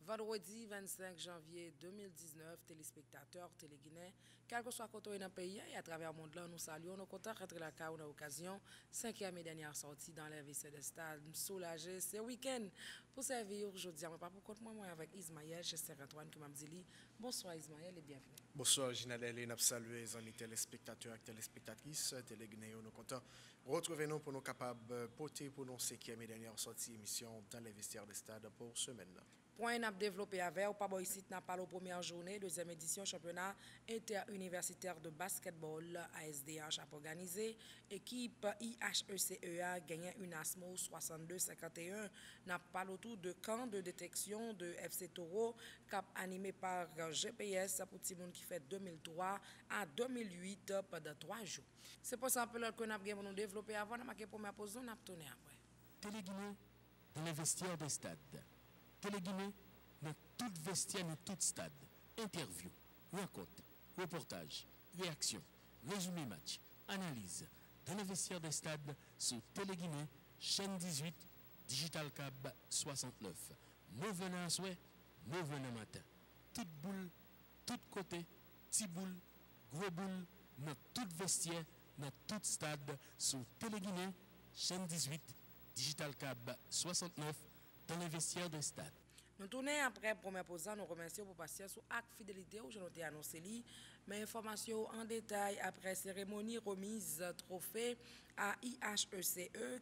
Vendredi 25 janvier 2019, téléspectateurs, téléguinéens, quel que soit côté dans le pays et à travers le monde, là, nous saluons nos contents rentrer la CAO dans l'occasion, cinquième et dernière sortie dans l'investissement de stade, soulagé ce week-end pour servir aujourd'hui. Je ne sais pas pourquoi moi avec Ismaël, Chester Antoine qui m'a dit bonsoir Ismaël et bienvenue. Bonsoir Ginadelle, nous saluons les amis téléspectateurs et téléspectatrices, téléguinéens, nous comptons retrouver nous pour nous capables de porter pour nos cinquième et dernière sortie émission dans l'investissement de stade pour semaine. Point n'a développé avec, ou pas bon ici, n'a pas la première journée, deuxième édition championnat interuniversitaire de basketball ASDH a organisé. Équipe IHECEA a gagné une ASMO 62-51. N'a pas le tour de camp de détection de FC Taureau, cap animé par GPS pour tout le monde qui fait 2003 à 2008 pendant 3 jours. C'est pour ça que nous avons nous développer avant, nous avons la première pause, nous avons tourné après. Téléguinée dans les vestiaires des stades. Téléguinée dans tout vestiaire, dans tout stade. Interview, rencontre, reportage, réaction, résumé match, analyse. Dans les vestiaires des stades, sur Téléguinée, chaîne 18, Digital Cab 69. Nous venons à souhait, nous venons matin. Toute boule, tout côté, petit boule, gros boule, dans tout vestiaire, dans tout stade, sur Téléguinée, chaîne 18, Digital Cab 69, dans les vestiaires de stade. Nous tournons après première pause, nous remercions pour passer sur acte fidélité où je noté annoncé li, mais informations en détail après cérémonie remise trophée à IHECE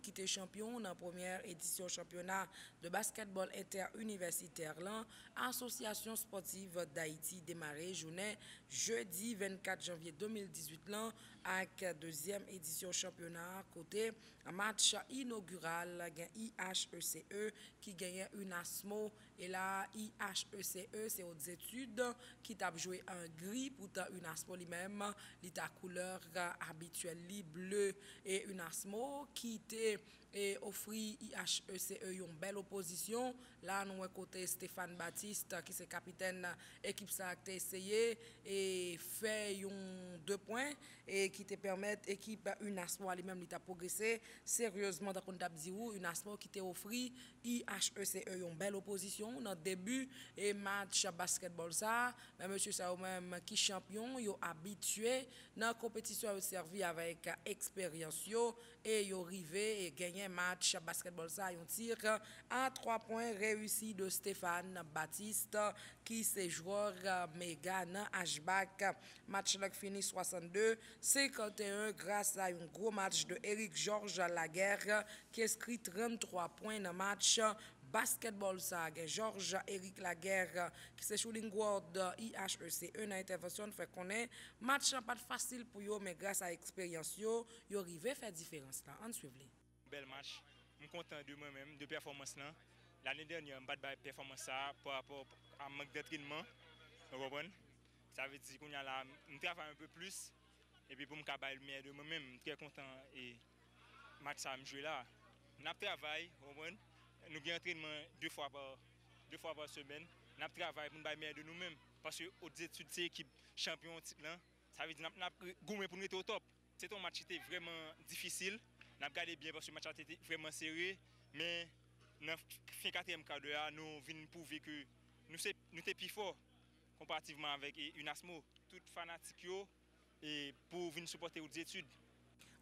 qui était champion dans la première édition championnat de basketball interuniversitaire là, association sportive d'Haïti démarré journée jeudi 24 janvier 2018 là avec deuxième édition championnat côté match inaugural IHECE qui gagnait une ASMO. Et là, IHECE, c'est aux études qui t'a joué un gris, pourtant une ASMO lui-même, l'état couleur habituelle, bleu, et une ASMO qui t'a offert IHECE une belle opposition. Là, nous avons côté Stéphane Baptiste, qui est capitaine équipe ça a essayé et fait 2 points et qui te permet équipe une ASMO lui-même l'état progressé sérieusement dans le dit une ASMO qui t'a offert IHECE une belle opposition dans le début et match basketball ça mais monsieur ça même qui champion yo habitué dans la compétition servi avec expérience et yo arrivé et gagné match basketball ça un tir à 3 points réussi de Stéphane Baptiste qui c'est joueur Megan Ashback match là fini 62-51 grâce à un gros match de Eric Georges Laguerre qui inscrit 33 points dans match basketball ça Georges Eric Laguerre qui c'est shooting guard IHECE dans intervention fait connaît match pas facile pour eux mais grâce à expérience yo arrivé faire différence là on suivre les bel match je suis content de moi-même de performance là l'année dernière je pas de performance ça par rapport à manque d'entraînement vous comprenez ça veut dire qu'on a là on travaille un peu plus et puis pour me capable le meilleur de moi-même très content et match ça me jouer là on travaille vous comprenez nous avons entraînement deux fois par semaine. Nous travaillons pour nous meilleur de nous-mêmes. Parce que aux études, c'est l'équipe champion titre là. Ça veut dire que nous avons pour nous être au top. C'est un match qui était vraiment difficile. Nous avons gardé bien parce que le match était vraiment serré. Mais dans la fin 4e quart d'heure, nous venons prouver que nous sommes plus forts comparativement avec une ASMO. Tout fanatique et pour venir supporter aux études.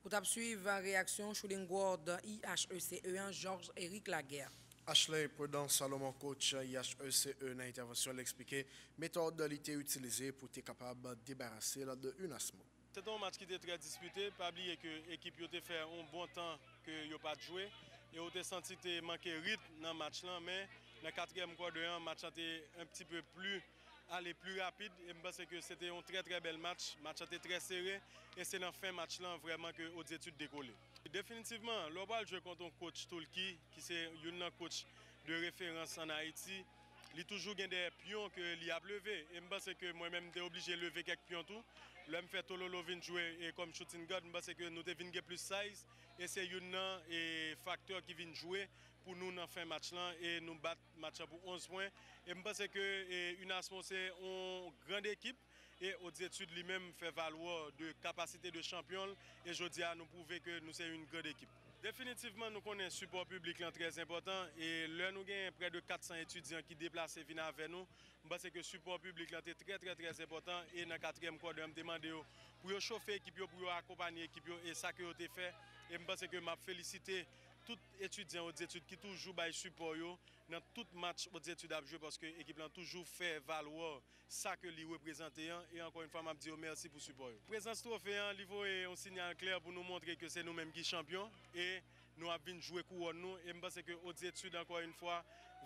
Pour suivre la réaction shooting guard IHECE Georges Eric Laguerre. Ashley Prudent Salomon, coach IHECE, dans l'intervention, l'expliquer méthode d'été utilisée pour être capable de débarrasser de une ASMO. C'est un match qui était très disputé. Pas oublier que l'équipe a fait un bon temps que n'a pas joué. Et on a senti qu'il manquait de rythme dans le match là, mais dans le 4e quart d'heure, le match était un petit peu plus rapide. Et je pense que c'était un très très bel match. Le match était très serré. Et c'est dans la fin du match là vraiment que aux études décollé. Définitivement, l'Obal joue contre un coach Tolki, qui est un coach de référence en Haïti. Il a toujours des pions qu'il a levé. Et je pense que moi-même, je suis obligé de lever quelques pions. Là, je fais Tololovin jouer comme shooting guard. Je pense que nous devons plus size. Et c'est un facteur qui vient jouer pour nous dans la fin match là et nous battre match pour 11 points. Et je pense que UNASMO c'est une grande équipe. Et aux études lui-même fait valoir de capacité de champion. Et je dis à nous prouver que nous sommes une grande équipe. Définitivement, nous connaissons le support public là, très important. Et là, nous avons près de 400 étudiants qui déplacent et viennent avec nous. Je pense que le support public là, est très important. Et dans le 4e quart, je me demande pour chauffer l'équipe, pour accompagner l'équipe. Et ça que vous avez fait. Et je pense que je félicité tous les étudiants aux études qui toujours baillent support dans tout match aux études à jouer parce que l'équipe a toujours fait valoir ça que lui représente. Et encore une fois, je dis merci pour le support. Présence trophée, est un signal clair pour nous montrer que c'est nous-mêmes qui sommes champions et nous avons joué couronne nous. Et je pense que aux études, encore une fois,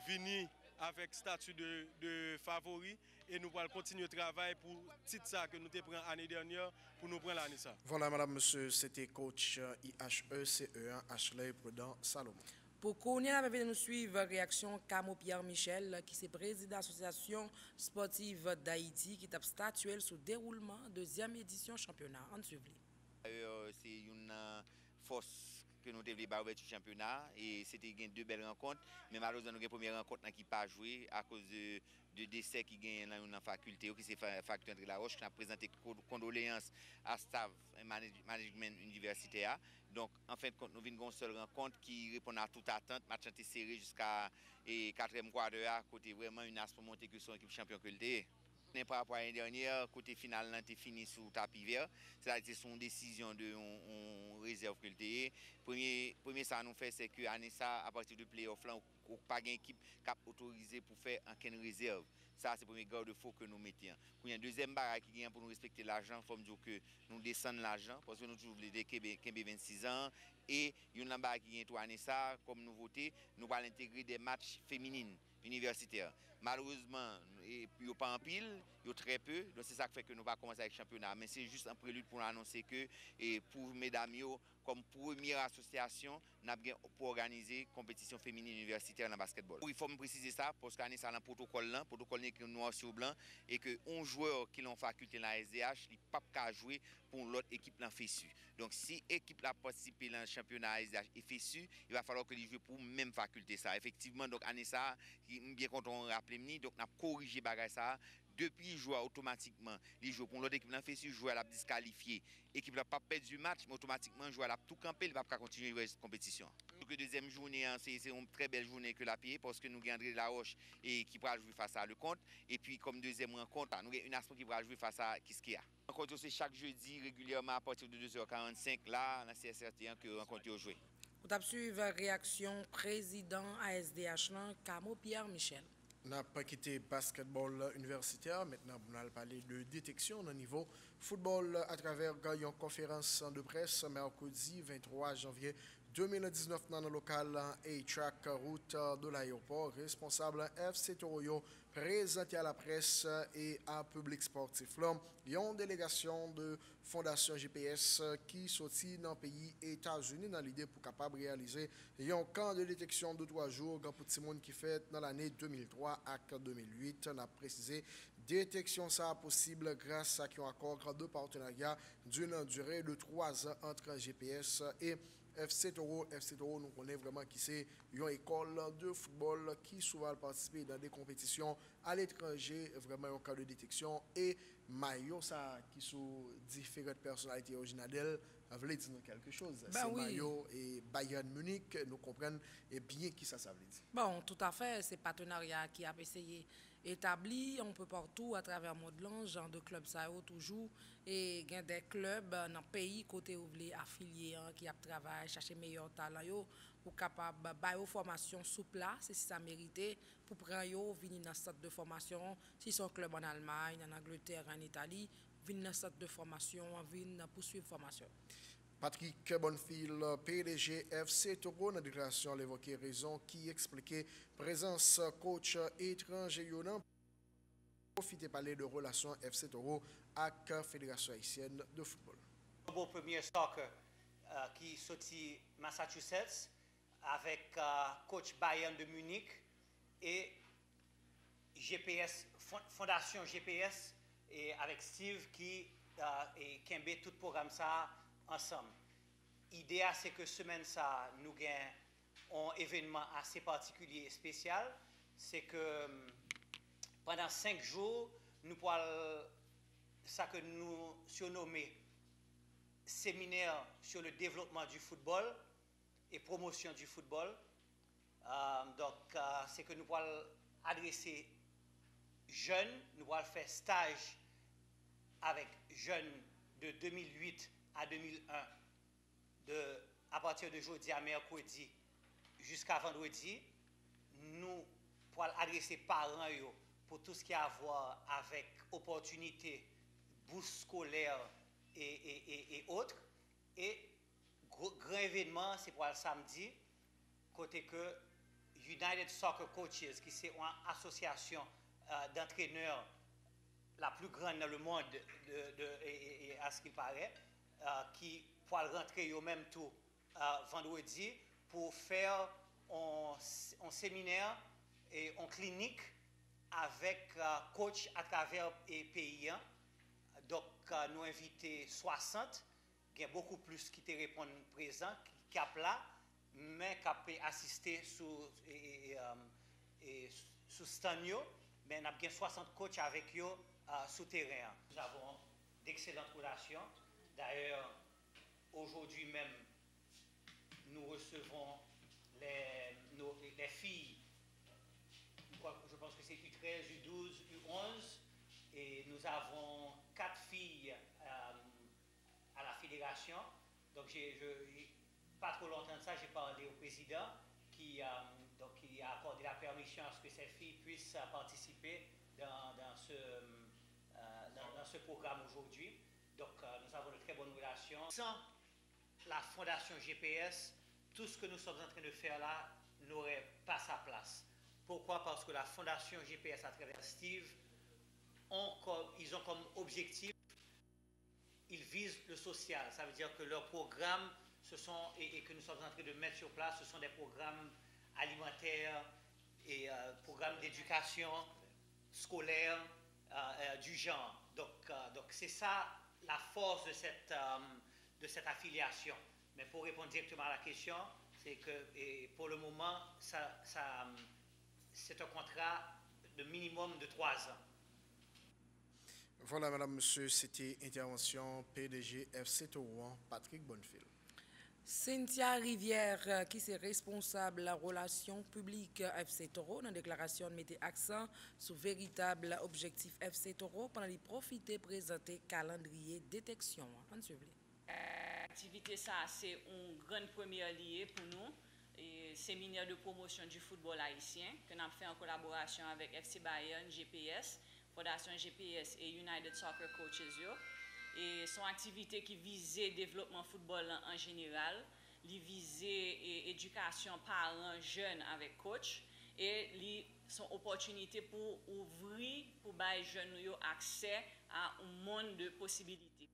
venir avec statut de favori et nous allons continuer le travail pour le titre ça que nous avons pris l'année dernière pour nous prendre l'année ça. Voilà, madame, monsieur, c'était coach IHECE1 Ashley Prudent Salomon. Pour qu'on y ait nous suivre réaction Camo Pierre Michel, qui est président de l'Association sportive d'Haïti, qui a statué sur le déroulement de la deuxième édition championnat. En suivre. C'est une force que nous devons développer du championnat et c'était deux belles rencontres. Mais malheureusement, nous avons une première rencontre qui n'a pas joué à cause de décès qui gagne dans une faculté, qui c'est la faculté André Laroche, qui a présenté condoléances à staff et management universitaire. Donc, en fin de compte, nous avons une seule rencontre qui répond à toute attente. Match été serré jusqu'à 4e quart d'heure, côté vraiment une aspe montée que son équipe champion que le par rapport à l'année dernière, côté final, là, fini sous tapis vert. C'est son décision de réserve que le Premier ça nous fait, c'est que Anessa, à partir du playoff, là, on n'a pas d'équipe qui est autorisée pour faire une réserve. Ça, c'est le premier garde-fou que nous mettions. Il y a un deuxième barrage qui vient pour nous respecter l'argent. Il faut dire que nous descendons l'argent parce que nous toujours les Kembe 26 ans. Et il y a un barrage qui vient pour Anessa, comme nouveauté, nous allons intégrer des matchs féminines universitaires. Malheureusement, il n'y a pas en pile, il y a très peu. Donc c'est ça qui fait que nous allons commencer avec le championnat. Mais c'est juste un prélude pour annoncer que pour mesdames, comme première association, nous avons pour organiser une compétition féminine universitaire dans le basketball. Il faut me préciser ça parce qu'on est dans le protocole écrit noir sur blanc et que 11 joueurs qui l'ont faculté dans la SDH, ils ne peuvent pas jouer pour l'autre équipe dans FESU. Donc si l'équipe a participé dans le championnat SDH et FESU, il va falloir que les jouent pour la même faculté. Ça. Effectivement, donc Anessa, bien quand on rappelle, donc on a corrigé ça. Depuis, il joue automatiquement. Les joueurs pour l'autre équipe dans FESU, jouent à la disqualifiée. L'équipe n'a pas perdu du match, mais automatiquement, joue à la tout camper, il ne va pas continuer la compétition. Donc, la deuxième journée, c'est une très belle journée que la pied parce que nous avons André Laroche et qui va jouer face à Le Compte. Et puis, comme deuxième rencontre, nous avons une nation qui va jouer face à Kiskia. Rencontre, c'est chaque jeudi, régulièrement, à partir de 2h45, là, dans la CSRT1, que rencontre est jouée. Vous avez suivi la réaction président ASDH, Camo Pierre Michel. On n'a pas quitté basketball universitaire. Maintenant, on a parlé de détection au niveau football à travers une conférence de presse mercredi 23 janvier 2019 dans le local A-Track route de l'aéroport. Responsable FC Toroyo présenté à la presse et à public sportif. Là, il y a une délégation de Fondation GPS qui sortit dans le pays États-Unis dans l'idée pour capable réaliser un camp de détection de 3 jours pour tout le monde qui fait dans l'année 2003 à 2008. On a précisé détection ça possible grâce à un accord de partenariat d'une durée de 3 ans entre GPS et FC Toro. FC Toro, nous connaissons vraiment qui c'est une école de football qui souvent participe dans des compétitions à l'étranger, vraiment un cas de détection et maillot ça qui sont différentes personnalités originales veut dire quelque chose. C'est oui. maillot et Bayern Munich, nous comprenons et bien qui ça veut dire. Bon, tout à fait, c'est partenariat qui a essayé établi un peu partout à travers le monde, genre de clubs ça toujours et il y a des clubs dans le pays côté où vous affiliés qui a travaillé chercher meilleur talent pour capable bailler formation sous place si ça mérité pour prendre yo venir dans centre de formation si son club en Allemagne, en Angleterre, en Italie, venir dans centre de formation, venir poursuivre formation. Patrick Bonnefil, PDG FC Toro, dans la déclaration, a évoqué raison qui expliquait présence coach étranger Yonan. Profitez parler de relations FC Toro avec la Fédération haïtienne de football. Au premier soccer qui sorti Massachusetts avec coach Bayern de Munich et GPS, Fondation GPS et avec Steve qui kembe tout programme ça ensemble. L'idée c'est que semaine ça nous gagnons un événement assez particulier et spécial, c'est que pendant 5 jours nous pourrons ça que nous surnommons séminaire sur le développement du football et promotion du football. C'est que nous allons adresser jeunes, nous allons faire stage avec jeunes de 2008 à 2001, à partir de jeudi à mercredi jusqu'à vendredi. Nous allons adresser parents pour tout ce qui a à voir avec opportunités, bourses scolaires et autres. Et grand événement, c'est pour le samedi, côté que United Soccer Coaches, qui c'est une association d'entraîneurs la plus grande dans le monde, et à ce qu'il paraît, qui pour rentrer eux-mêmes tout vendredi pour faire un séminaire et une clinique avec coach à travers les pays. Donc, nous invitons 60. Il y a beaucoup plus qui te répondent présents, qui sont là, mais qui peuvent assister sous stand. Mais nous avons 60 coachs avec eux sous terrain. Nous avons d'excellentes relations. D'ailleurs, aujourd'hui même, nous recevons les filles, je pense que c'est U13, U12, U11, et nous avons 4 filles à la fédération. Donc, pas trop longtemps de ça, j'ai parlé au président qui a accordé la permission à ce que ces filles puissent participer dans ce programme aujourd'hui. Donc, nous avons de très bonnes relations. Sans la Fondation GPS, tout ce que nous sommes en train de faire là n'aurait pas sa place. Pourquoi? Parce que la Fondation GPS, à travers Steve, ils ont comme objectif, ils visent le social. Ça veut dire que leurs programmes, et que nous sommes en train de mettre sur place, ce sont des programmes alimentaires et programmes d'éducation scolaire du genre. Donc c'est ça la force de cette affiliation. Mais pour répondre directement à la question, c'est que pour le moment, c'est un contrat de minimum de 3 ans. Voilà, madame, monsieur, c'était intervention PDG FC Torouan, Patrick Bonnefil. Cynthia Rivière, qui est responsable de la relation publique FC Toro, dans la déclaration, mettait accent sur le véritable objectif FC Toro pendant les profiter présenter calendrier détection. L'activité, ça, c'est une grande première liée pour nous. Et séminaire de promotion du football haïtien que nous avons fait en collaboration avec FC Bayern, GPS, Fondation GPS et United Soccer Coaches. Et son activité qui visait développement football en général, qui visait éducation parents jeunes avec coach et son opportunité pour ouvrir pour les jeunes accès à un monde de possibilités.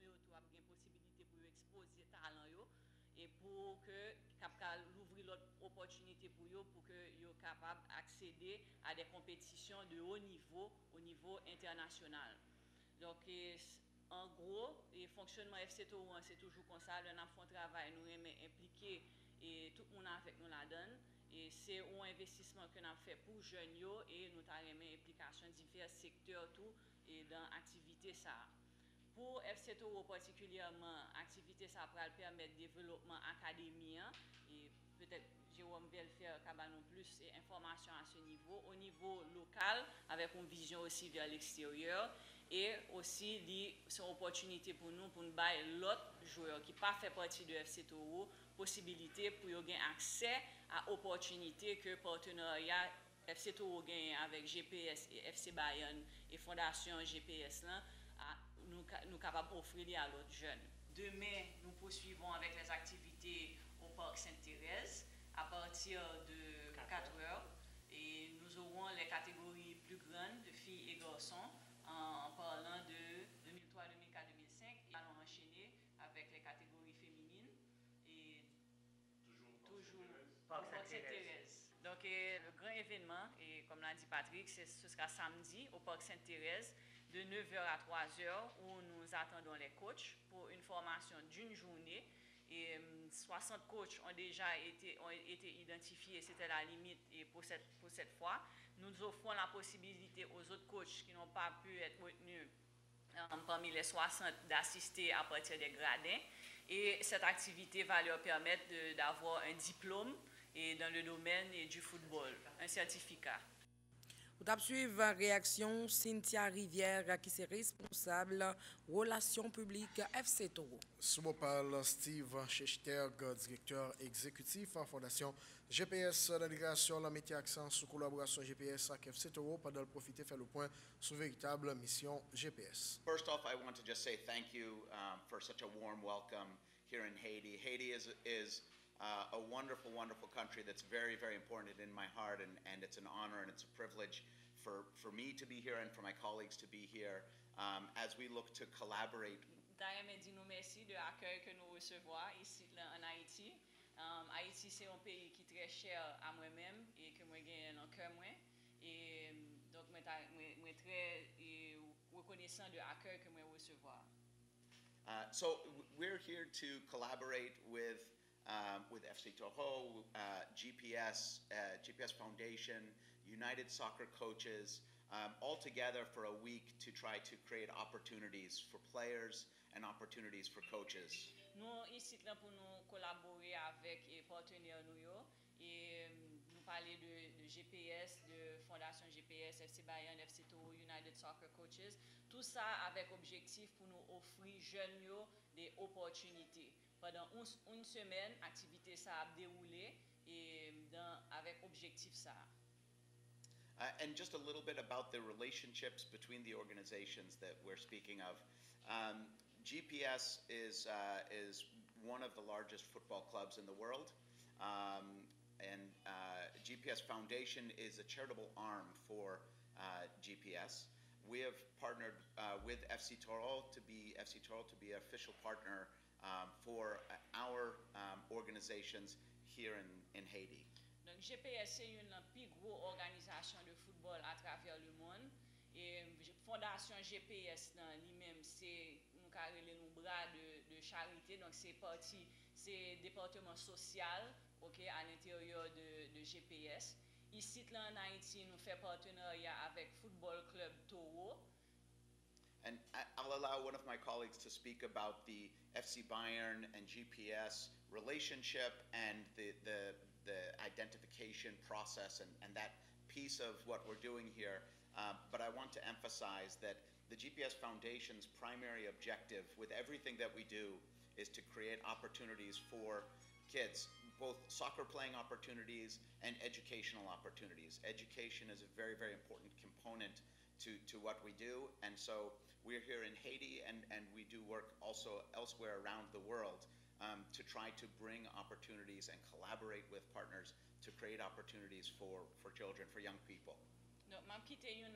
Jeunes ont une possibilité pour exposer talent et pour que ouvrir l'autre opportunité pour que soient capables d'accéder à des compétitions de haut niveau au niveau international. Donc, en gros, le fonctionnement FC Torouan, c'est toujours comme ça. Nous avons fait un travail, nous aimons impliquer et tout le monde avec nous la donne. Et c'est un investissement que nous avons fait pour les jeunes et nous avons une implication de divers secteurs tout, et dans l'activité ça. Pour FC Torouan particulièrement, l'activité ça va permettre le développement académique et peut-être Jérôme va faire cabanon plus d'informations à ce niveau, au niveau local, avec une vision aussi vers l'extérieur. Et aussi, c'est une opportunité pour nous bailler l'autre joueur qui n'a pas fait partie de FC Toro, possibilité pour eux avoir accès à l'opportunité que le partenariat FC Toro gagne avec GPS et FC Bayern et Fondation GPS là, nous capables d'offrir à l'autre jeune. Demain, nous poursuivons avec les activités au Parc Sainte-Thérèse à partir de 4 heures et nous aurons les catégories plus grandes de filles et garçons en parlant de 2003, 2004, 2005 et allons enchaîner avec les catégories féminines et toujours Parc Sainte-Thérèse. Donc le grand événement, et comme l'a dit Patrick, ce sera samedi au Parc Sainte-Thérèse de 9h à 3h où nous attendons les coachs pour une formation d'une journée. Et 60 coachs ont déjà été identifiés, c'était la limite et pour cette fois. Nous offrons la possibilité aux autres coachs qui n'ont pas pu être retenus parmi les 60 d'assister à partir des gradins. Et cette activité va leur permettre d'avoir un diplôme et dans le domaine du football, un certificat. Vous avez suivi la réaction Cynthia Rivière qui est responsable relations publiques FC Toro. Sous parle Steve Schechter, directeur exécutif en Fondation GPS. La délégation a mis accent sur collaboration GPS avec FC Toro pendant le profiter faire le point sur véritable mission GPS. First off, I want to just say thank you for such a warm welcome here in Haiti. Haiti is a wonderful, wonderful country that's very, very important in my heart, and it's an honor and it's a privilege for me to be here and for my colleagues to be here as we look to collaborate. D'ailleurs, me dit nous merci de l'accueil que nous recevons ici en Haïti. Haïti, c'est un pays qui est très cher à moi-même et que moi gagne dans cœur moi. Et donc, moi très reconnaissant de l'accueil que moi recevoir. So we're here to collaborate with FC Toho, GPS, GPS Foundation, United Soccer Coaches, all together for a week to try to create opportunities for players and opportunities for coaches. Nous ici là pour nous collaborer avec les partenaires nous et nous parler de GPS, de Fondation GPS, FC Bayern, FC Toho, United Soccer Coaches, tout ça avec objectif pour nous offrir jeunes des opportunités. Pendant une semaine, activité ça a déroulé et avec objectif ça. And just a little bit about the relationships between the organizations that we're speaking of. GPS is one of the largest football clubs in the world, and GPS Foundation is a charitable arm for GPS. We have partnered with FC Toro to be an official partner for our organizations here in Haiti. Donc GPS c'est une plus grosse organisation de football à travers le monde et Fondation GPS lui-même c'est un carré nos bras de charité donc c'est département social OK à l'intérieur de GPS. Ici là en Haïti nous fait partenariat avec Football Club Toro. And I'll allow one of my colleagues to speak about the FC Bayern and GPS relationship and the identification process and that piece of what we're doing here. But I want to emphasize that the GPS Foundation's primary objective with everything that we do is to create opportunities for kids, both soccer playing opportunities and educational opportunities. Education is a very, very important component to what we do, and so we're here in Haiti and we do work also elsewhere around the world to try to bring opportunities and collaborate with partners to create opportunities for children, for young people. Donc, je vais quitter un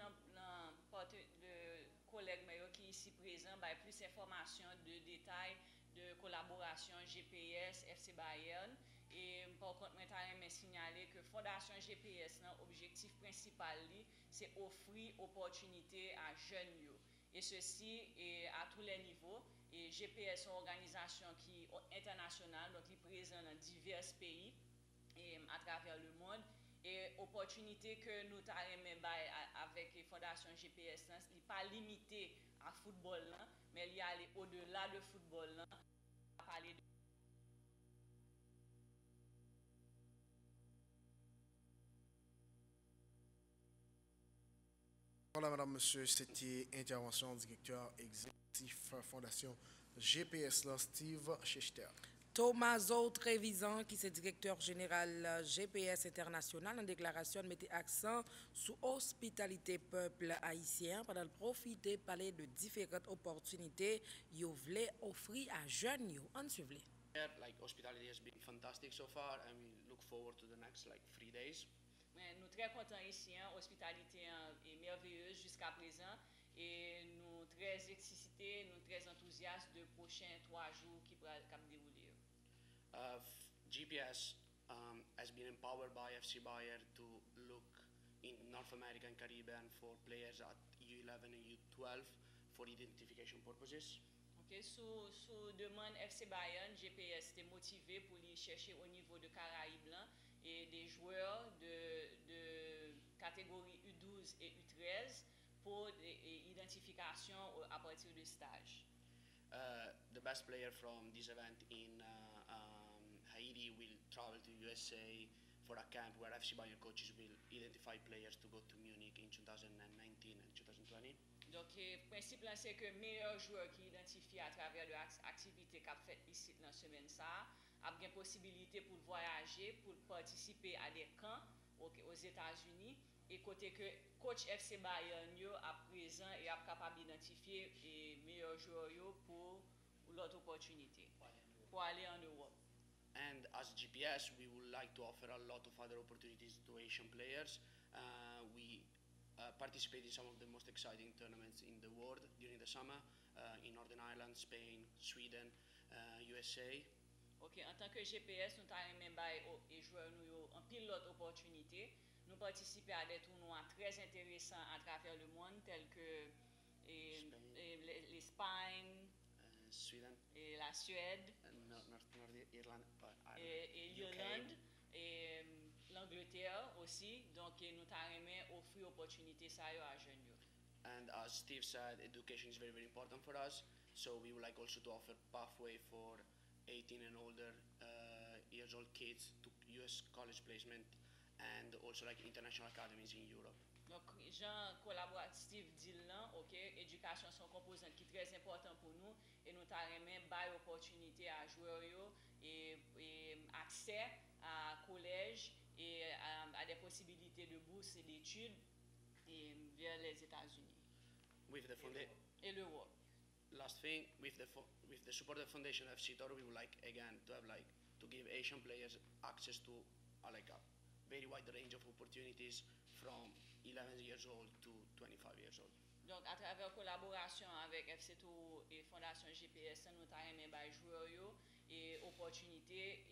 collègue qui est ici présent, plus d'informations, de détails de collaboration GPS, FC Bayern. Et par contre, je vais signaler que Fondation GPS, l'objectif principal, c'est offrir opportunité à jeunes. Et ceci est à tous les niveaux. Et GPS est une organisation qui est internationale, donc qui est présente dans divers pays et à travers le monde. Et l'opportunité que nous avons avec la Fondation GPS, n'est pas limitée à football, mais il y a au-delà de football. Parler de Voilà, madame, monsieur, c'était intervention directeur exécutif Fondation GPS, là, Steve Schechter. Tommaso Trevisan, qui est directeur général GPS International, en déclaration mettait accent sur l'hospitalité peuple haïtien pendant le profiter de parler de différentes opportunités qu'il voulait offrir à jeunes. On suivait. Like hospitality has been fantastic so far, and we look forward to the next 3 days. Nous sommes très contents ici, l'hospitalité est merveilleuse jusqu'à présent et nous sommes très excités, nous sommes très enthousiastes de prochains 3 jours qui vont dérouler. GPS has been empowered by FC Bayern to look in North America and Caribbean for players at U11 and U12 for identification purposes. Okay, sous demande FC Bayern, GPS était motivé pour aller chercher au niveau de Caraïbes et des joueurs de catégorie U12 et U13 pour l'identification à partir de stage. The best player from this event in Haiti will travel to USA for a camp where FC Bayern coaches will identify players to go to Munich in 2019 and 2020. Donc, le principe là, c'est que meilleur joueur qui identifie à travers l'activité qu'a fait ici dans la semaine, ça a bien possibilité pour voyager, pour participer à des camps aux États-Unis. Et côté que coach FC Bayern yo à présent et est capable d'identifier les meilleurs joueurs pour l'autre opportunité pour aller en Europe. And as GPS, we would like to offer a lot of other opportunities to Asian players. We participate in some of the most exciting tournaments in the world during the summer in Northern Ireland, Spain, Sweden, USA. Ok, en tant que GPS, nous avons même les joueurs nous en pilote opportunité. Nous participons à des tournois très intéressants à travers le monde, tels que l'Espagne, Sweden, et la Suède, et l'Irlande, et l'Angleterre aussi. Donc, nous avons offert l'opportunité à jeunes. And as Steve said, education is very, very important for us. So we would like also to offer pathway for 18 and older years old kids to US college placement and also like international academies in Europe. Donc, Jean collaboratif dit là, ok, éducation sont composants qui est très important pour nous et nous avons bail opportunité à joueurs et accès à collège et à des possibilités de bourse et d'études vers les États-Unis. Et l'Europe. Last thing, with the support of the Foundation FC Toro, we would like again to give Asian players access to a very wide range of opportunities from 11 years old to 25 years old. Donc, à travers collaboration avec FC Toro et Fondation GPS, nous avons des joueurs et opportunités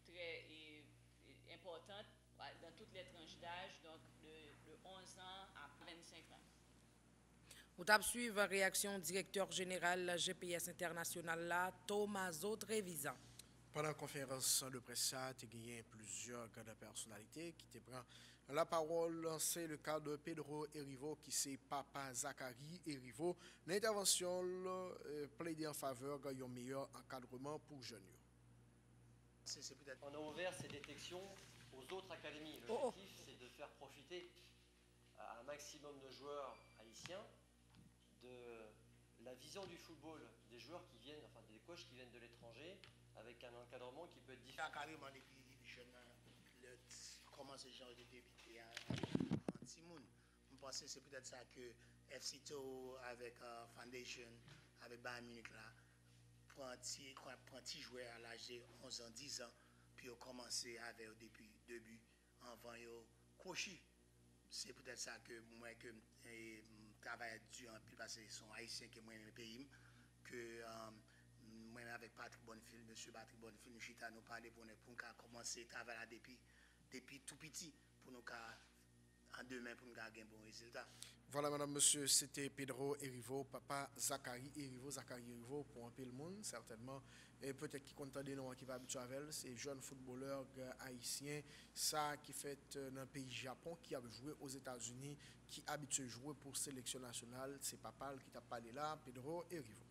très importantes dans toutes les tranches d'âge, donc de 11 ans à 25 ans. Vous avez suivi la réaction du directeur général GPS International, là, Tommaso Trevisan. Pendant la conférence de presse, il y a plusieurs grandes personnalités qui prennent la parole. C'est le cas de Pedro Erivo, qui c'est papa Zachary Erivo. L'intervention plaide en faveur d'un meilleur encadrement pour jeunes. On a ouvert ces détections aux autres académies. L'objectif, c'est de faire profiter à un maximum de joueurs haïtiens de la vision du football des joueurs qui viennent, enfin des coachs qui viennent de l'étranger, avec un encadrement qui peut être différent. Carrément, depuis jeune, comment ces gens ont débuté en Timoun. Je pense que c'est peut-être ça que FC Toro avec Foundation, avec Bayern Munich là, prend petit joueur à l'âge de 11 ans, 10 ans, puis ont commencé avec depuis le début, avant de coacher. C'est peut-être ça que moi, que travaille dur en plus parce qu'ils sont haïtiens qui moi même pays que moi avec Patrick Bonnefil, monsieur Patrick Bonnefil, nous parler pour commencer à travailler depuis tout petit pour nous en demain pour nous gagner un bon résultat. Voilà, madame, monsieur, c'était Pedro Erivo, papa Zachary Erivo, pour un peu le monde, certainement. Et peut-être qui compte des noms qui va habituer avec elle, c'est jeune footballeur haïtien, ça qui fait dans le pays Japon, qui a joué aux États-Unis, qui habitué à jouer pour sélection nationale. C'est papa qui t'a parlé là, Pedro Erivo.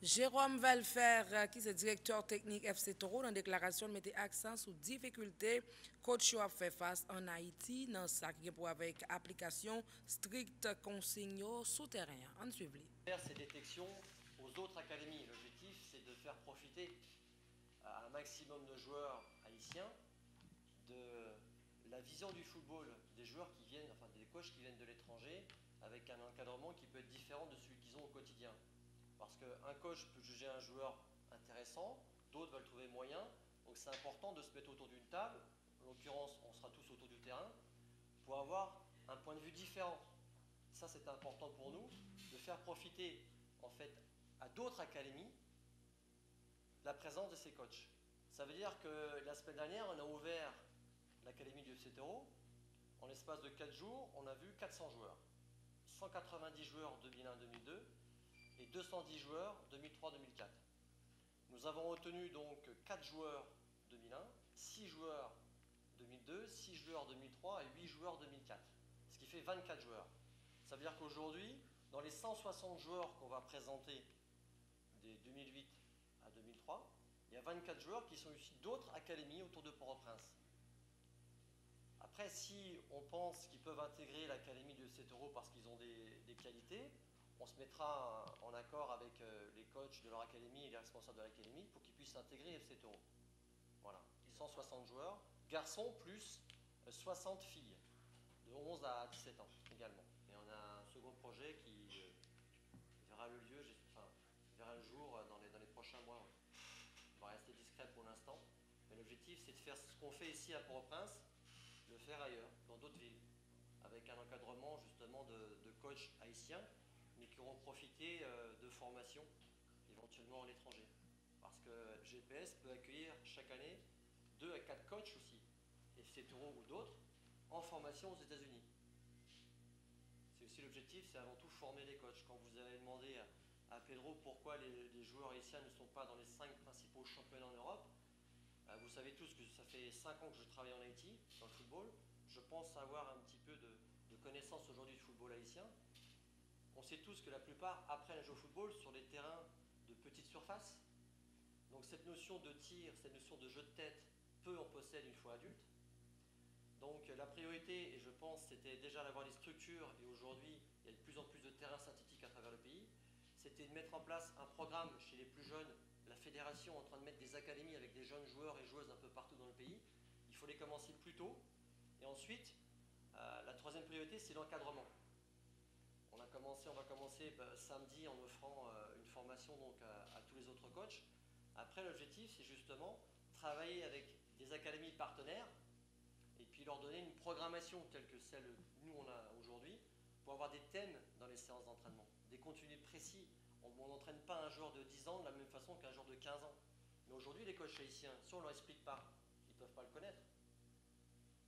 Jérôme Valfer, qui est directeur technique FC Toro, dans la déclaration, mettait accent sur difficultés coach a fait face en Haïti dans ça qui est pour avec application stricte consigne souterrain. En suivant. Faire ces détections aux autres académies. L'objectif, c'est de faire profiter à un maximum de joueurs haïtiens de la vision du football des joueurs qui viennent, enfin des coachs qui viennent de l'étranger, avec un encadrement qui peut être différent de celui qu'ils ont au quotidien. Parce qu'un coach peut juger un joueur intéressant, d'autres veulent le trouver moyen, donc c'est important de se mettre autour d'une table, en l'occurrence on sera tous autour du terrain, pour avoir un point de vue différent. Ça c'est important pour nous, de faire profiter en fait à d'autres académies la présence de ces coachs. Ça veut dire que la semaine dernière on a ouvert l'académie du FC Toro, en l'espace de 4 jours on a vu 400 joueurs, 190 joueurs 2001-2002, et 210 joueurs 2003-2004. Nous avons retenu donc 4 joueurs 2001, 6 joueurs 2002, 6 joueurs 2003 et 8 joueurs 2004, ce qui fait 24 joueurs. Ça veut dire qu'aujourd'hui, dans les 160 joueurs qu'on va présenter des 2008 à 2003, il y a 24 joueurs qui sont issus d'autres académies autour de Port-au-Prince. Après, si on pense qu'ils peuvent intégrer l'académie de FC Toro parce qu'ils ont des qualités, on se mettra en accord avec les coachs de leur académie et les responsables de l'académie pour qu'ils puissent intégrer FC Toro. Voilà, 160 joueurs, garçons plus 60 filles, de 11 à 17 ans également. Et on a un second projet qui verra le lieu, verra le jour dans les prochains mois. Ouais. On va rester discret pour l'instant, mais l'objectif c'est de faire ce qu'on fait ici à Port-au-Prince, le faire ailleurs, dans d'autres villes, avec un encadrement justement de coachs haïtiens, mais qui auront profité de formations éventuellement à l'étranger. Parce que GPS peut accueillir chaque année 2 à 4 coachs aussi, FC Toro ou d'autres, en formation aux États-Unis. C'est aussi l'objectif, c'est avant tout former les coachs. Quand vous avez demandé à Pedro pourquoi les joueurs haïtiens ne sont pas dans les 5 principaux championnats en Europe, vous savez tous que ça fait 5 ans que je travaille en Haïti, dans le football. Je pense avoir un petit peu de connaissance aujourd'hui du football haïtien. On sait tous que la plupart apprennent à jouer au football sur des terrains de petite surface. Donc cette notion de tir, cette notion de jeu de tête, peu en possèdent une fois adultes. Donc la priorité, et je pense, c'était déjà d'avoir des structures, et aujourd'hui, il y a de plus en plus de terrains synthétiques à travers le pays, c'était de mettre en place un programme chez les plus jeunes, la fédération est en train de mettre des académies avec des jeunes joueurs et joueuses un peu partout dans le pays. Il faut les commencer plus tôt. Et ensuite, la troisième priorité, c'est l'encadrement. On va commencer samedi en offrant une formation donc, à tous les autres coachs. Après, l'objectif, c'est justement travailler avec des académies partenaires et puis leur donner une programmation telle que celle que nous on a aujourd'hui pour avoir des thèmes dans les séances d'entraînement, des contenus précis. On n'entraîne pas un joueur de 10 ans de la même façon qu'un joueur de 15 ans. Mais aujourd'hui, les coachs haïtiens, si on ne leur explique pas, ils ne peuvent pas le connaître.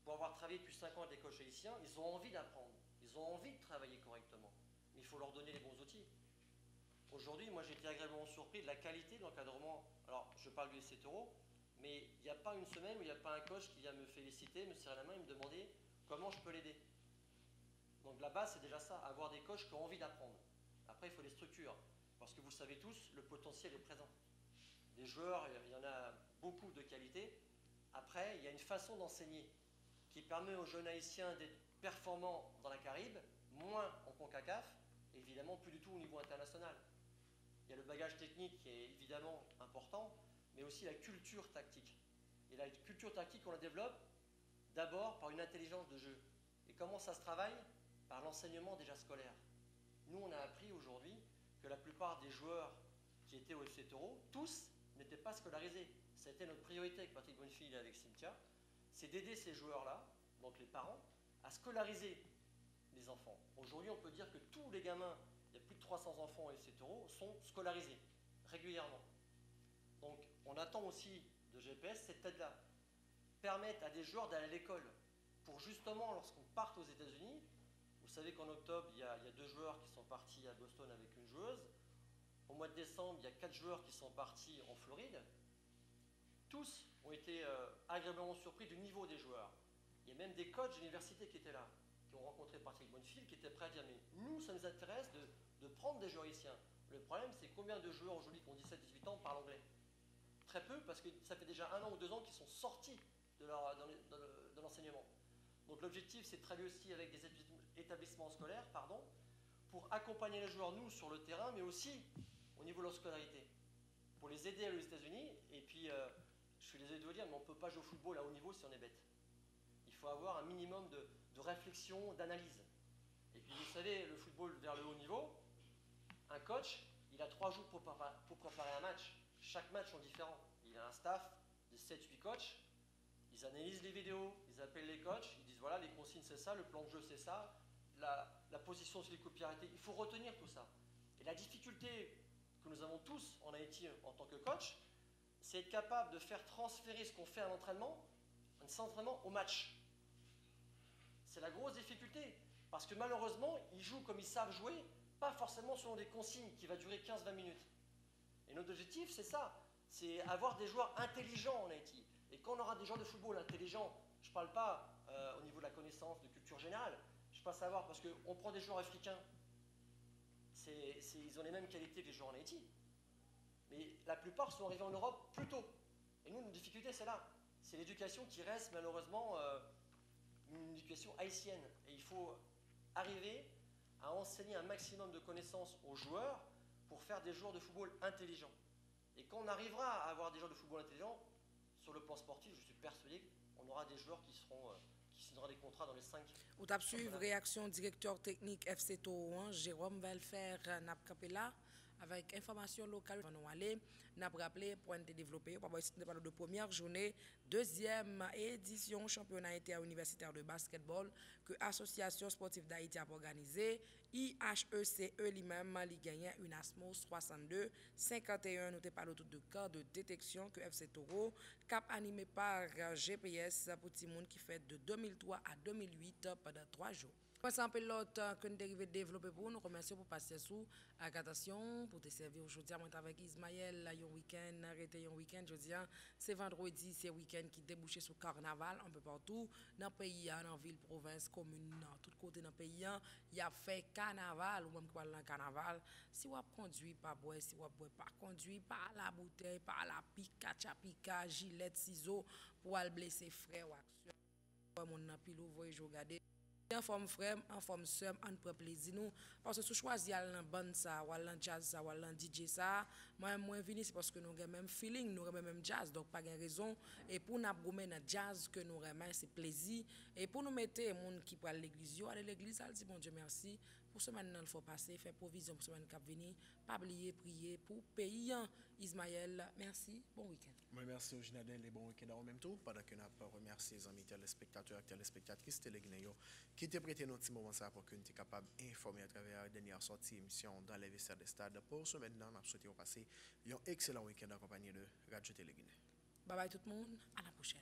Pour avoir travaillé depuis 5 ans avec des coachs haïtiens, ils ont envie d'apprendre, ils ont envie de travailler correctement. Mais il faut leur donner les bons outils. Aujourd'hui, moi j'ai été agréablement surpris de la qualité de l'encadrement. Alors, je parle du FC Toro, mais il n'y a pas une semaine où il n'y a pas un coach qui vient me féliciter, me serrer la main et me demander comment je peux l'aider. Donc la base, c'est déjà ça, avoir des coachs qui ont envie d'apprendre. Après, il faut des structures. Parce que vous savez tous, le potentiel est présent. Des joueurs, il y en a beaucoup de qualité. Après, il y a une façon d'enseigner qui permet aux jeunes haïtiens d'être performants dans la Caraïbe, moins en CONCACAF, et évidemment plus du tout au niveau international. Il y a le bagage technique qui est évidemment important, mais aussi la culture tactique. Et la culture tactique, on la développe d'abord par une intelligence de jeu. Et comment ça se travaille? Par l'enseignement déjà scolaire. Nous, on a appris aujourd'hui que la plupart des joueurs qui étaient au FC Toro, tous n'étaient pas scolarisés. Ça a été notre priorité avec Patrick Bonnefield et avec Cynthia, c'est d'aider ces joueurs-là, donc les parents, à scolariser les enfants. Aujourd'hui, on peut dire que tous les gamins, il y a plus de 300 enfants au FC Toro, sont scolarisés régulièrement. Donc, on attend aussi de GPS cette aide-là. Permettre à des joueurs d'aller à l'école pour justement, lorsqu'on part aux États-Unis, vous savez qu'en octobre, il y a 2 joueurs qui sont partis à Boston avec une joueuse. Au mois de décembre, il y a 4 joueurs qui sont partis en Floride. Tous ont été agréablement surpris du niveau des joueurs. Il y a même des coachs d'université qui étaient là, qui ont rencontré Patrick Bonnefield, qui étaient prêts à dire « mais nous, ça nous intéresse de prendre des joueurs haïtiens ». Le problème, c'est combien de joueurs aujourd'hui qui ont 17-18 ans parlent anglais? Très peu, parce que ça fait déjà 1 an ou 2 ans qu'ils sont sortis de l'enseignement. Donc l'objectif, c'est de travailler aussi avec des établissements scolaires, pour accompagner les joueurs, nous, sur le terrain, mais aussi au niveau de leur scolarité, pour les aider à aller aux États-Unis. Et puis, je suis désolé de vous le dire, mais on ne peut pas jouer au football à haut niveau si on est bête. Il faut avoir un minimum de réflexion, d'analyse. Et puis, vous savez, le football vers le haut niveau, un coach, il a 3 jours pour préparer un match. Chaque match est différent. Il a un staff de 7-8 coachs. Ils analysent les vidéos, ils appellent les coachs, ils disent voilà, les consignes c'est ça, le plan de jeu c'est ça, la position sur les coups de pied arrêtés. Il faut retenir tout ça. Et la difficulté que nous avons tous en Haïti en tant que coach, c'est être capable de faire transférer ce qu'on fait à l'entraînement, un entraînement au match. C'est la grosse difficulté. Parce que malheureusement, ils jouent comme ils savent jouer, pas forcément selon des consignes qui va durer 15-20 minutes. Et notre objectif, c'est ça. C'est avoir des joueurs intelligents en Haïti. Et quand on aura des joueurs de football intelligents, je ne parle pas au niveau de la connaissance, de culture générale, je pas savoir, parce qu'on prend des joueurs africains, ils ont les mêmes qualités que les joueurs en Haïti. Mais la plupart sont arrivés en Europe plus tôt. Et nous, notre difficulté, c'est là. C'est l'éducation qui reste malheureusement une éducation haïtienne. Et il faut arriver à enseigner un maximum de connaissances aux joueurs pour faire des joueurs de football intelligents. Et quand on arrivera à avoir des joueurs de football intelligents, sur le plan sportif, je suis persuadé qu'on aura des joueurs qui signeront des contrats dans les 5. Ou t'as suivi réaction directeur technique FC Toron, Jérôme Velfer Napkapela, avec information locale. Nous allons nous rappeler pour être développé, pour parler de première journée, deuxième édition championnat interuniversitaire de basketball que l'Association sportive d'Haïti a organisé. IHECE lui-même, il gagne une Asmos 62-51. Nous te parlons tout de cas de détection que FC Toro, cap animé par GPS pour Timoun qui fait de 2003 à 2008 pendant 3 jours. C'est un pilote que nous devons développer pour nous. Remercions pour passer sous attention pour te servir aujourd'hui. Moi, avec Ismaël, un week-end, arrêté un week-end. Je dis, c'est vendredi, c'est week-end qui débouche sur carnaval un peu partout. Dans le pays, dans la ville, province, commune, dans tout côté dans le pays, il y a fait carnaval ou même quoi dans carnaval. Si vous conduit pas boire, si vous boire pas conduit par la bouteille, par la pique, pica, gilet, ciseaux pour aller blesser frère ou action. Mon pilot, voyez, je regarde. En forme frère, en forme sœur, on prend plaisir nous parce que si choisir dans bande ça, ou dans jazz ça, ou dans DJ ça, moi vini c'est parce que nous avons même feeling, nous avons même jazz, donc pas de raison. Et pour nous goûter dans jazz que nous aimons, c'est plaisir. Et pour nous mettre les gens qui parlent l'église, aller l'église, elle dit bon Dieu merci pour ce maintenant il faut passer, faire provision pour ce maintenant qui venir, pas oublier prier pour pays. Ismaël, merci, bon week-end. Moi, merci au Ginadel et bon week-end en même temps. Pendant que nous avons remercié les amis téléspectateurs et téléspectatrices téléguinéens qui étaient prêtés notre petit moment ça pour que nous soyons capables d'informer à travers la dernière sortie émission dans les vestiaires des stades. Pour ce maintenant, nous souhaitons passer un excellent week-end en compagnie de Radio Téléguinée. Bye bye tout le monde, à la prochaine.